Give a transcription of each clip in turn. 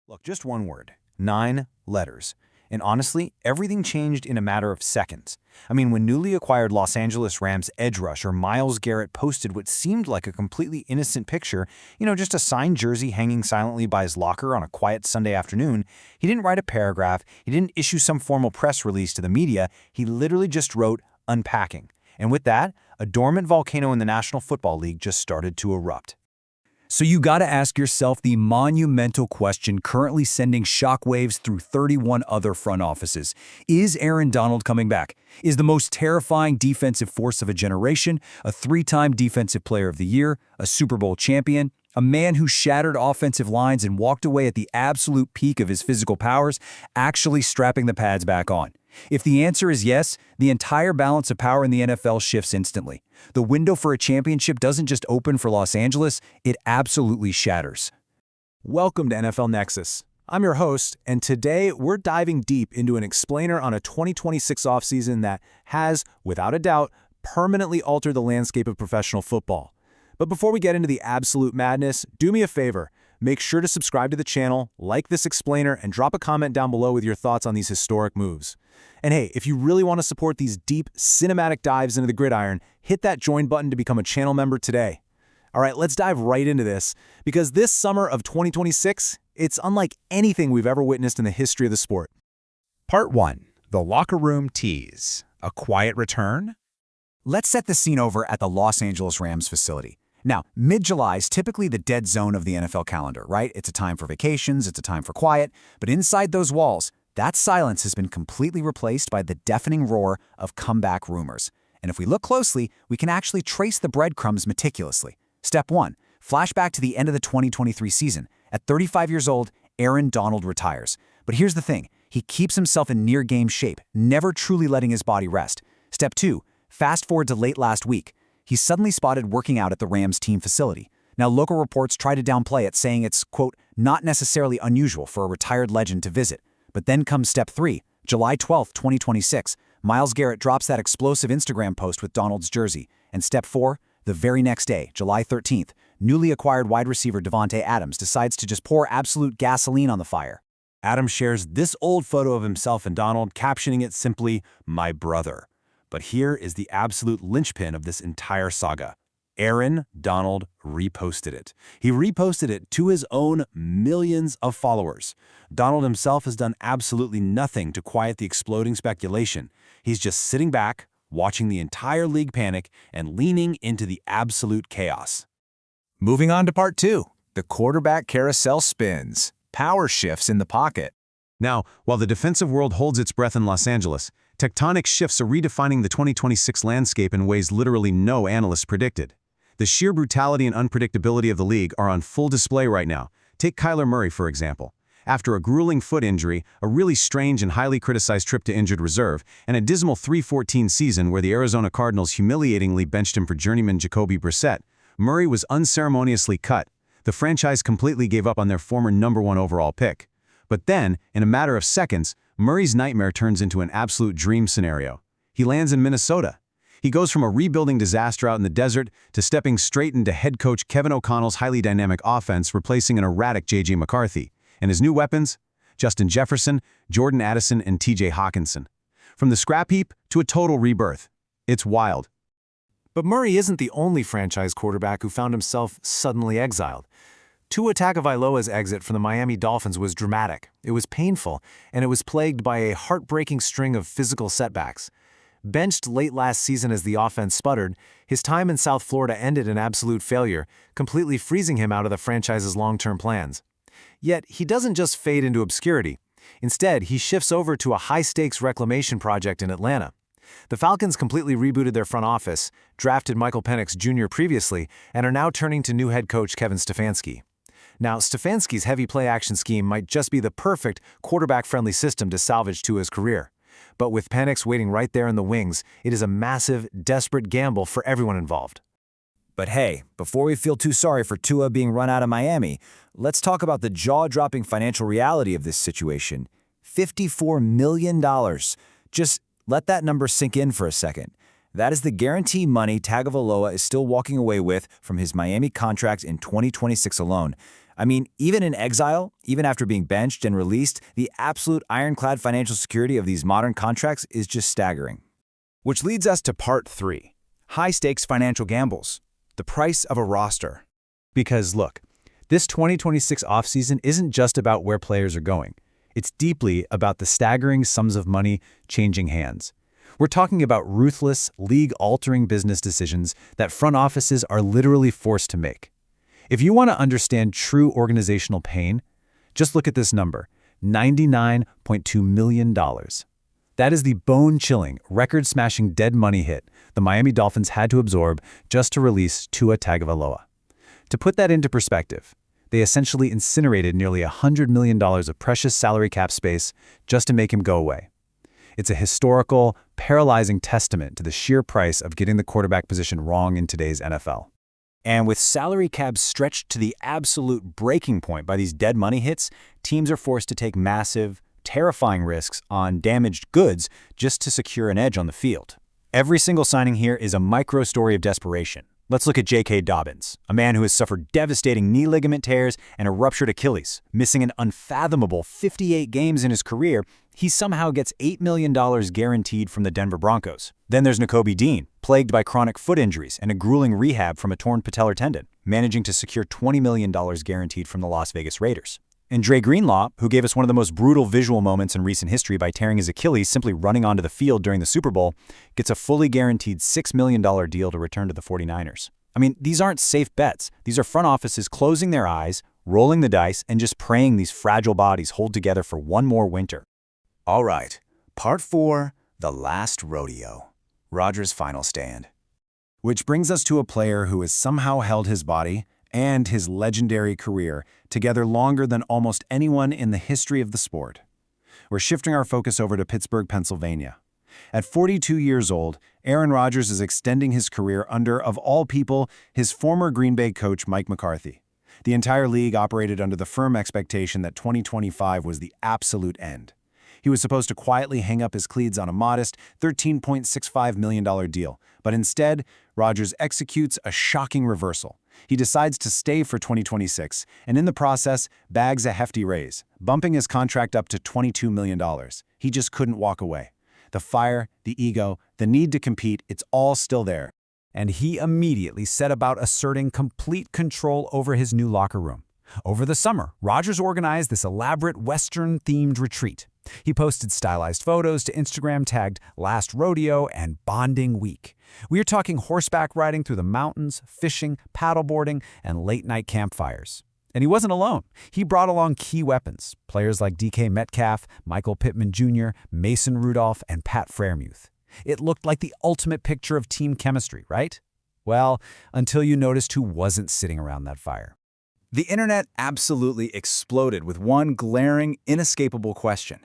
Look, just one word. 9 letters. And honestly, everything changed in a matter of seconds. I mean, when newly acquired Los Angeles Rams edge rusher Myles Garrett posted what seemed like a completely innocent picture, just a signed jersey hanging silently by his locker on a quiet Sunday afternoon, he didn't write a paragraph, he didn't issue some formal press release to the media, he literally just wrote, "Unpacking." And with that, a dormant volcano in the National Football League just started to erupt. So you gotta ask yourself the monumental question currently sending shockwaves through 31 other front offices. Is Aaron Donald coming back? Is the most terrifying defensive force of a generation, a 3-time Defensive Player of the Year, a Super Bowl champion, a man who shattered offensive lines and walked away at the absolute peak of his physical powers, actually strapping the pads back on? If the answer is yes, the entire balance of power in the NFL shifts instantly. The window for a championship doesn't just open for Los Angeles, it absolutely shatters. Welcome to NFL Nexus. I'm your host, and today we're diving deep into an explainer on a 2026 offseason that has, without a doubt, permanently altered the landscape of professional football. But before we get into the absolute madness, do me a favor. Make sure to subscribe to the channel, like this explainer, and drop a comment down below with your thoughts on these historic moves. And hey, if you really want to support these deep, cinematic dives into the gridiron, hit that join button to become a channel member today. All right, let's dive right into this, because this summer of 2026, it's unlike anything we've ever witnessed in the history of the sport. Part 1. The Locker Room Tease. A quiet return? Let's set the scene over at the Los Angeles Rams facility. Now, mid-July is typically the dead zone of the NFL calendar, right? It's a time for vacations, it's a time for quiet, but inside those walls, that silence has been completely replaced by the deafening roar of comeback rumors. And if we look closely, we can actually trace the breadcrumbs meticulously. Step 1. Flashback to the end of the 2023 season. At 35 years old, Aaron Donald retires. But here's the thing. He keeps himself in near-game shape, never truly letting his body rest. Step 2. Fast forward to late last week. He's suddenly spotted working out at the Rams team facility. Now, local reports try to downplay it, saying it's, quote, not necessarily unusual for a retired legend to visit. But then comes Step 3, July 12, 2026. Myles Garrett drops that explosive Instagram post with Donald's jersey. And Step 4, the very next day, July 13th, newly acquired wide receiver Davante Adams decides to just pour absolute gasoline on the fire. Adams shares this old photo of himself and Donald, captioning it simply, "My brother." But here is the absolute linchpin of this entire saga. Aaron Donald reposted it. He reposted it to his own millions of followers. Donald himself has done absolutely nothing to quiet the exploding speculation. He's just sitting back, watching the entire league panic and leaning into the absolute chaos. Moving on to Part 2. The quarterback carousel spins. Power shifts in the pocket. Now, while the defensive world holds its breath in Los Angeles, tectonic shifts are redefining the 2026 landscape in ways literally no analysts predicted. The sheer brutality and unpredictability of the league are on full display right now. Take Kyler Murray, for example. After a grueling foot injury, a really strange and highly criticized trip to injured reserve, and a dismal 3-14 season where the Arizona Cardinals humiliatingly benched him for journeyman Jacoby Brissett, Murray was unceremoniously cut. The franchise completely gave up on their former #1 overall pick. But then, in a matter of seconds, Murray's nightmare turns into an absolute dream scenario. He lands in Minnesota. He goes from a rebuilding disaster out in the desert to stepping straight into head coach Kevin O'Connell's highly dynamic offense, replacing an erratic J.J. McCarthy. And his new weapons? Justin Jefferson, Jordan Addison, and T.J. Hawkinson. From the scrap heap to a total rebirth. It's wild. But Murray isn't the only franchise quarterback who found himself suddenly exiled. Tua Tagovailoa's exit from the Miami Dolphins was dramatic, it was painful, and it was plagued by a heartbreaking string of physical setbacks. Benched late last season as the offense sputtered, his time in South Florida ended in absolute failure, completely freezing him out of the franchise's long-term plans. Yet, he doesn't just fade into obscurity. Instead, he shifts over to a high-stakes reclamation project in Atlanta. The Falcons completely rebooted their front office, drafted Michael Penix Jr. previously, and are now turning to new head coach Kevin Stefanski. Now, Stefanski's heavy play-action scheme might just be the perfect quarterback-friendly system to salvage Tua's career. But with Penix waiting right there in the wings, it is a massive, desperate gamble for everyone involved. But hey, before we feel too sorry for Tua being run out of Miami, let's talk about the jaw-dropping financial reality of this situation. $54 million. Just let that number sink in for a second. That is the guarantee money Tagovailoa is still walking away with from his Miami contract in 2026 alone. I mean, even in exile, even after being benched and released, the absolute ironclad financial security of these modern contracts is just staggering. Which leads us to part 3, high-stakes financial gambles, the price of a roster. Because look, this 2026 offseason isn't just about where players are going. It's deeply about the staggering sums of money changing hands. We're talking about ruthless, league-altering business decisions that front offices are literally forced to make. If you want to understand true organizational pain, just look at this number, $99.2 million. That is the bone-chilling, record-smashing dead money hit the Miami Dolphins had to absorb just to release Tua Tagovailoa. To put that into perspective, they essentially incinerated nearly $100 million of precious salary cap space just to make him go away. It's a historical, paralyzing testament to the sheer price of getting the quarterback position wrong in today's NFL. And with salary caps stretched to the absolute breaking point by these dead money hits, teams are forced to take massive, terrifying risks on damaged goods just to secure an edge on the field. Every single signing here is a micro-story of desperation. Let's look at J.K. Dobbins, a man who has suffered devastating knee ligament tears and a ruptured Achilles. Missing an unfathomable 58 games in his career, he somehow gets $8 million guaranteed from the Denver Broncos. Then there's Nakobe Dean, plagued by chronic foot injuries and a grueling rehab from a torn patellar tendon, managing to secure $20 million guaranteed from the Las Vegas Raiders. And Dre Greenlaw, who gave us one of the most brutal visual moments in recent history by tearing his Achilles simply running onto the field during the Super Bowl, gets a fully guaranteed $6 million deal to return to the 49ers. I mean, these aren't safe bets. These are front offices closing their eyes, rolling the dice, and just praying these fragile bodies hold together for one more winter. All right, part 4, the last rodeo. Rodgers' final stand. Which brings us to a player who has somehow held his body and his legendary career together longer than almost anyone in the history of the sport. We're shifting our focus over to Pittsburgh, Pennsylvania. At 42 years old, Aaron Rodgers is extending his career under, of all people, his former Green Bay coach Mike McCarthy. The entire league operated under the firm expectation that 2025 was the absolute end. He was supposed to quietly hang up his cleats on a modest $13.65 million deal, but instead, Rodgers executes a shocking reversal. He decides to stay for 2026, and in the process, bags a hefty raise, bumping his contract up to $22 million. He just couldn't walk away. The fire, the ego, the need to compete, it's all still there. And he immediately set about asserting complete control over his new locker room. Over the summer, Rodgers organized this elaborate Western-themed retreat. He posted stylized photos to Instagram tagged Last Rodeo and Bonding Week. We are talking horseback riding through the mountains, fishing, paddleboarding, and late-night campfires. And he wasn't alone. He brought along key weapons, players like DK Metcalf, Michael Pittman Jr., Mason Rudolph, and Pat Freiermuth. It looked like the ultimate picture of team chemistry, right? Well, until you noticed who wasn't sitting around that fire. The internet absolutely exploded with one glaring, inescapable question.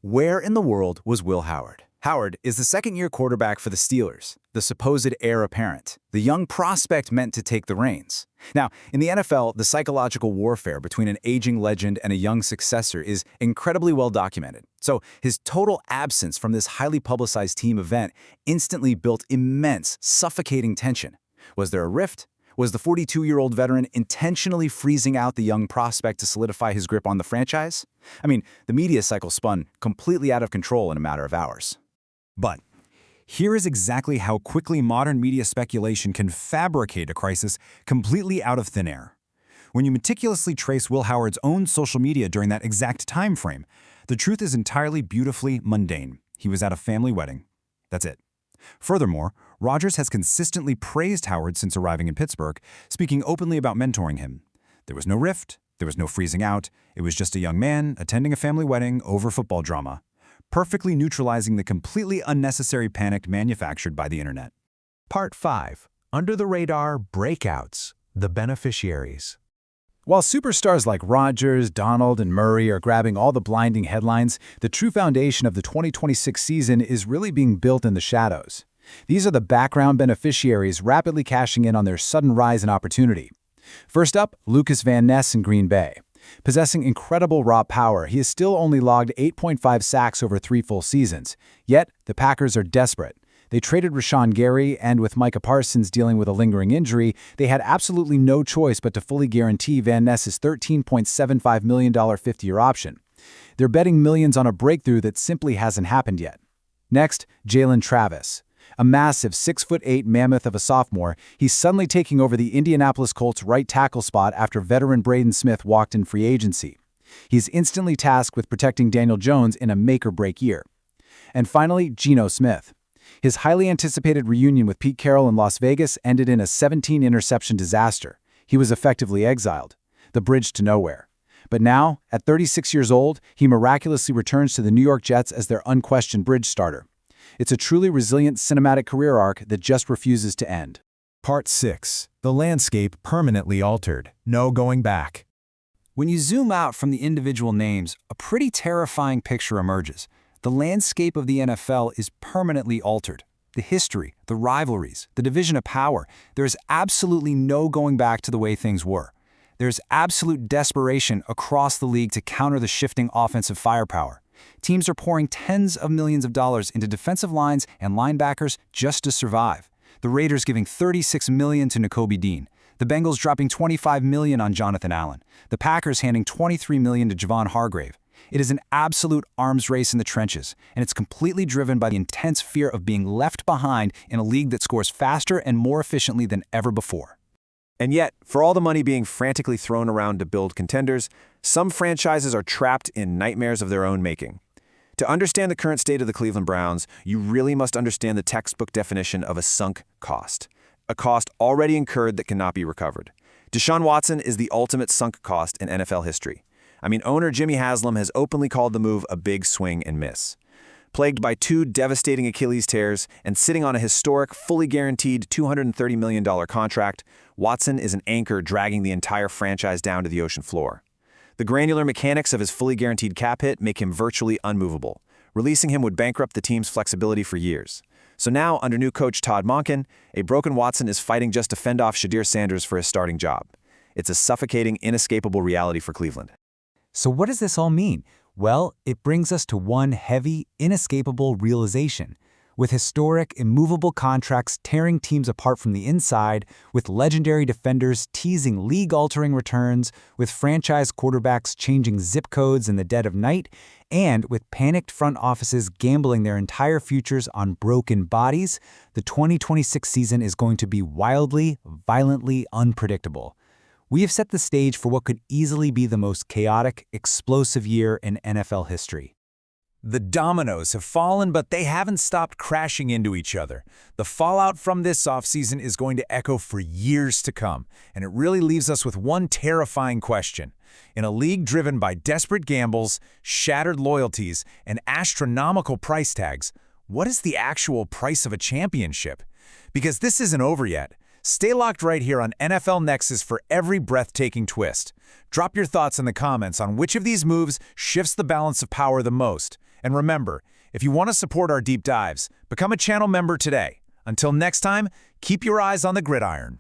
Where in the world was Will Howard? Howard is the second-year quarterback for the Steelers, the supposed heir apparent, the young prospect meant to take the reins. Now, in the NFL, the psychological warfare between an aging legend and a young successor is incredibly well documented. So his total absence from this highly publicized team event instantly built immense, suffocating tension. Was there a rift? Was the 42-year-old veteran intentionally freezing out the young prospect to solidify his grip on the franchise? I mean, the media cycle spun completely out of control in a matter of hours. But here is exactly how quickly modern media speculation can fabricate a crisis completely out of thin air. When you meticulously trace Will Howard's own social media during that exact time frame, the truth is entirely beautifully mundane. He was at a family wedding. That's it. Furthermore, Rodgers has consistently praised Howard since arriving in Pittsburgh, speaking openly about mentoring him. There was no rift, there was no freezing out, it was just a young man attending a family wedding over football drama, perfectly neutralizing the completely unnecessary panic manufactured by the internet. Part 5. Under the Radar Breakouts, the Beneficiaries. While superstars like Rodgers, Donald, and Murray are grabbing all the blinding headlines, the true foundation of the 2026 season is really being built in the shadows. These are the background beneficiaries rapidly cashing in on their sudden rise in opportunity. First up, Lucas Van Ness in Green Bay. Possessing incredible raw power, he has still only logged 8.5 sacks over 3 full seasons. Yet, the Packers are desperate. They traded Rashawn Gary, and with Micah Parsons dealing with a lingering injury, they had absolutely no choice but to fully guarantee Van Ness's $13.75 million fifth-year option. They're betting millions on a breakthrough that simply hasn't happened yet. Next, Jalen Travis. A massive 6'8" mammoth of a sophomore, he's suddenly taking over the Indianapolis Colts right tackle spot after veteran Braden Smith walked in free agency. He's instantly tasked with protecting Daniel Jones in a make-or-break year. And finally, Geno Smith. His highly anticipated reunion with Pete Carroll in Las Vegas ended in a 17-interception disaster. He was effectively exiled, the bridge to nowhere. But now, at 36 years old, he miraculously returns to the New York Jets as their unquestioned bridge starter. It's a truly resilient cinematic career arc that just refuses to end. Part 6. The landscape permanently altered. No going back. When you zoom out from the individual names, a pretty terrifying picture emerges. The landscape of the NFL is permanently altered. The history, the rivalries, the division of power, there's absolutely no going back to the way things were. There's absolute desperation across the league to counter the shifting offensive firepower. Teams are pouring tens of millions of dollars into defensive lines and linebackers just to survive. The Raiders giving $36 million to Nakobe Dean. The Bengals dropping $25 million on Jonathan Allen. The Packers handing $23 million to Javon Hargrave. It is an absolute arms race in the trenches, and it's completely driven by the intense fear of being left behind in a league that scores faster and more efficiently than ever before. And yet, for all the money being frantically thrown around to build contenders, some franchises are trapped in nightmares of their own making. To understand the current state of the Cleveland Browns, you really must understand the textbook definition of a sunk cost. A cost already incurred that cannot be recovered. Deshaun Watson is the ultimate sunk cost in NFL history. I mean, owner Jimmy Haslam has openly called the move a big swing and miss. Plagued by 2 devastating Achilles tears and sitting on a historic, fully guaranteed $230 million contract, Watson is an anchor dragging the entire franchise down to the ocean floor. The granular mechanics of his fully guaranteed cap hit make him virtually unmovable. Releasing him would bankrupt the team's flexibility for years. So now, under new coach Todd Monken, a broken Watson is fighting just to fend off Shadir Sanders for his starting job. It's a suffocating, inescapable reality for Cleveland. So what does this all mean? Well, it brings us to one heavy, inescapable realization. With historic, immovable contracts tearing teams apart from the inside, with legendary defenders teasing league-altering returns, with franchise quarterbacks changing zip codes in the dead of night, and with panicked front offices gambling their entire futures on broken bodies, the 2026 season is going to be wildly, violently unpredictable. We have set the stage for what could easily be the most chaotic, explosive year in NFL history. The dominoes have fallen, but they haven't stopped crashing into each other. The fallout from this offseason is going to echo for years to come, and it really leaves us with one terrifying question. In a league driven by desperate gambles, shattered loyalties, and astronomical price tags, what is the actual price of a championship? Because this isn't over yet. Stay locked right here on NFL Nexus for every breathtaking twist. Drop your thoughts in the comments on which of these moves shifts the balance of power the most. And remember, if you want to support our deep dives, become a channel member today. Until next time, keep your eyes on the gridiron.